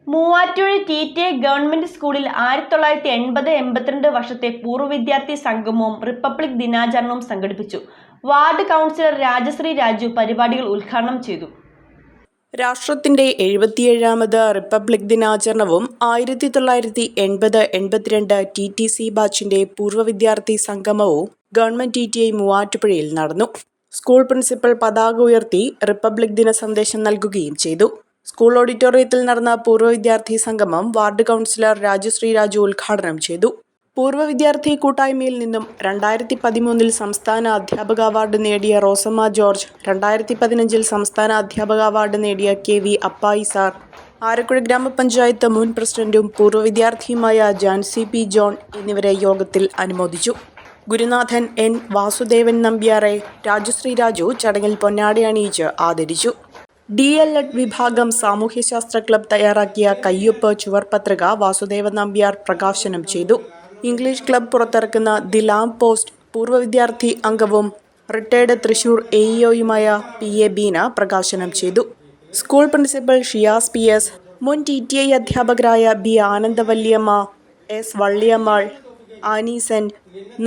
Muvattupuzha ടി.ടി.ഐ government സ്കൂളിൽ 1980-82 വർഷത്തെ പൂർവ്വ വിദ്യാർത്ഥി സംഗമവും റിപ്പബ്ലിക് ദിനാചരണവും സംഘടിപ്പിച്ചു. വാർഡ് കൗൺസിലർ രാജശ്രീ രാജു പരിപാടികൾ ഉദ്ഘാടനം ചെയ്തു. രാഷ്ട്രത്തിന്റെ 77ാമത് റിപ്പബ്ലിക് ദിനാചരണവും 1980-82 ടി.ടി.സി ബാച്ചിന്റെ പൂർവ്വ വിദ്യാർത്ഥി സംഗമവും ഗവൺമെന്റ് ടി.ടി.ഐ മൂവാറ്റുപുഴയിൽ നടന്നു. സ്കൂൾ പ്രിൻസിപ്പൽ പതാക ഉയർത്തി റിപ്പബ്ലിക് ദിന സന്ദേശം നൽകുകയും ചെയ്തു. സ്കൂൾ ഓഡിറ്റോറിയത്തിൽ നടന്ന പൂർവ്വ വിദ്യാർത്ഥി സംഗമം വാർഡ് കൗൺസിലർ രാജശ്രീ രാജു ഉദ്ഘാടനം ചെയ്തു. പൂർവ്വ വിദ്യാർത്ഥി കൂട്ടായ്മയിൽ നിന്നും 2013 സംസ്ഥാന അധ്യാപക അവാർഡ് നേടിയ റോസമ്മ ജോർജ്, 2015 സംസ്ഥാന അധ്യാപക അവാർഡ് നേടിയ കെ.വി. അപ്പായി സാർ, ആരക്കുഴ ഗ്രാമപഞ്ചായത്ത് മുൻ പ്രസിഡന്റും പൂർവ്വ വിദ്യാർത്ഥിയുമായ ജാൻസി പി. ജോൺ എന്നിവരെ യോഗത്തിൽ അനുമോദിച്ചു. ഗുരുനാഥൻ എൻ. വാസുദേവൻ നമ്പ്യാരെ രാജശ്രീ രാജു ചടങ്ങിൽ പൊന്നാട അണിയിച്ച് ആദരിച്ചു. ഡി.എൽ.എഡ് വിഭാഗം സാമൂഹ്യശാസ്ത്ര ക്ലബ് തയ്യാറാക്കിയ കയ്യൊപ്പ് ചുവർപത്രിക വാസുദേവൻ നമ്പ്യാർ പ്രകാശനം ചെയ്തു. ഇംഗ്ലീഷ് ക്ലബ് പുറത്തിറക്കുന്ന ദി ലാംപ് പോസ്റ്റ് പൂർവ്വ വിദ്യാർത്ഥി അംഗവും റിട്ടയർഡ് തൃശൂർ എ.ഇ.ഒയുമായ പി.എ. ബീന പ്രകാശനം ചെയ്തു. സ്കൂൾ പ്രിൻസിപ്പൽ ഷിയാസ് പി.എസ്, മുൻ ടി.ടി.ഐ അധ്യാപകരായ B. Anandavalliyamma, S. Valliyammal, Annie സെന്റ്,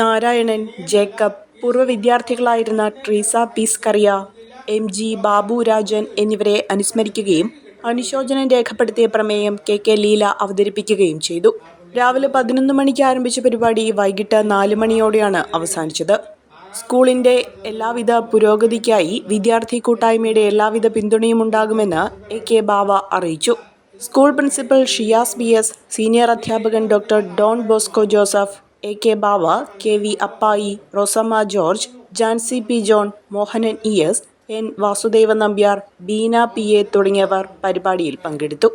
നാരായണൻ, ജേക്കബ്, പൂർവ്വ വിദ്യാർത്ഥികളായിരുന്ന ട്രീസ പീസ്കറിയ, എം. ജി. ബാബുരാജൻ എന്നിവരെ അനുസ്മരിക്കുകയും അനുശോചനം രേഖപ്പെടുത്തിയ പ്രമേയം കെ. ലീല അവതരിപ്പിക്കുകയും ചെയ്തു. രാവിലെ 11 മണിക്ക് ആരംഭിച്ച പരിപാടി വൈകിട്ട് 4 മണിയോടെയാണ് അവസാനിച്ചത്. സ്കൂളിന്റെ എല്ലാവിധ പുരോഗതിക്കായി വിദ്യാർത്ഥി കൂട്ടായ്മയുടെ എല്ലാവിധ പിന്തുണയും ഉണ്ടാകുമെന്ന് എ. ബാവ അറിയിച്ചു. School principal Shiyas PS, senior അധ്യാപകൻ doctor Don Bosco Joseph, A. Bava, KV. Appayi, Rosamma George, Jancy P. John, Mohanan ES, N. Vasudevan Nambiar, Beena PA തുടങ്ങിയവർ പരിപാടിയിൽ പങ്കെടുത്തു.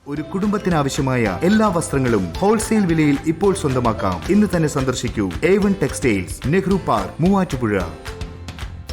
ഒരു കുടുംബത്തിനാവശ്യമായ എല്ലാ വസ്ത്രങ്ങളും ഹോൾസെയിൽ വിലയിൽ ഇപ്പോൾ സ്വന്തമാക്കാം. ഇന്ന് തന്നെ സന്ദർശിക്കൂ A1 textiles, Nehru park, Muvattupuzha.